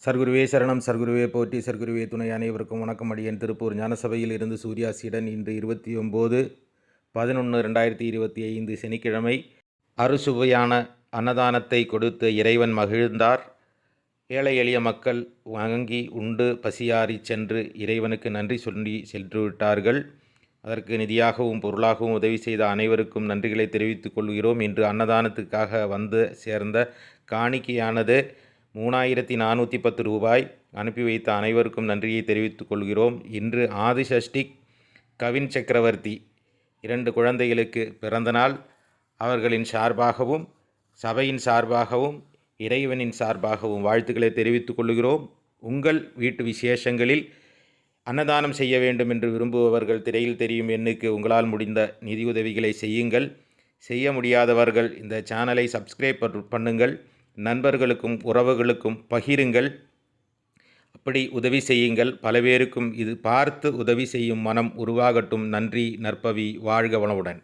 சர்க்குருவே சரணம், சர்க்குருவே போற்றி, சர்க்குருவே துணை. அனைவருக்கும் வணக்கம். அடியேன் திருப்பூர் ஞானசபையில் இருந்து சூர்யாசியுடன். இன்று 29/11/2025 சனிக்கிழமை. அறுசுவையான அன்னதானத்தை கொடுத்து இறைவன் மகிழ்ந்தார். ஏழை எளிய மக்கள் வாங்கி உண்டு பசியாறி சென்று இறைவனுக்கு நன்றி சொல்லி சென்றுவிட்டார்கள். அதற்கு நிதியாகவும் பொருளாகவும் உதவி செய்த அனைவருக்கும் நன்றிகளை தெரிவித்துக் கொள்கிறோம். இன்று அன்னதானத்துக்காக வந்து சேர்ந்த காணிக்கையானது 3410 ரூபாய். அனுப்பி வைத்த அனைவருக்கும் நன்றியை தெரிவித்துக் கொள்கிறோம். இன்று ஆதிசஷ்டி கவின் சக்கரவர்த்தி 2 குழந்தைகளுக்கு பிறந்தநாள். அவர்களின் சார்பாகவும் சபையின் சார்பாகவும் இறைவனின் சார்பாகவும் வாழ்த்துக்களை தெரிவித்துக் கொள்கிறோம். உங்கள் வீட்டு விசேஷங்களில் அன்னதானம் செய்ய வேண்டும் என்று விரும்புபவர்கள் திரையில் தெரியும் எண்ணுக்கு உங்களால் முடிந்த நிதியுதவிகளை செய்யுங்கள். செய்ய முடியாதவர்கள் இந்த சேனலை சப்ஸ்கிரைப் பண்ணுங்கள். நண்பர்களுக்கும் உறவுகளுக்கும் பகிருங்கள். அப்படி உதவி செய்யுங்கள். பல பேருக்கும் இது பார்த்து உதவி செய்யும் மனம் உருவாகட்டும். நன்றி. நற்பவி. வாழ்க வளமுடன்.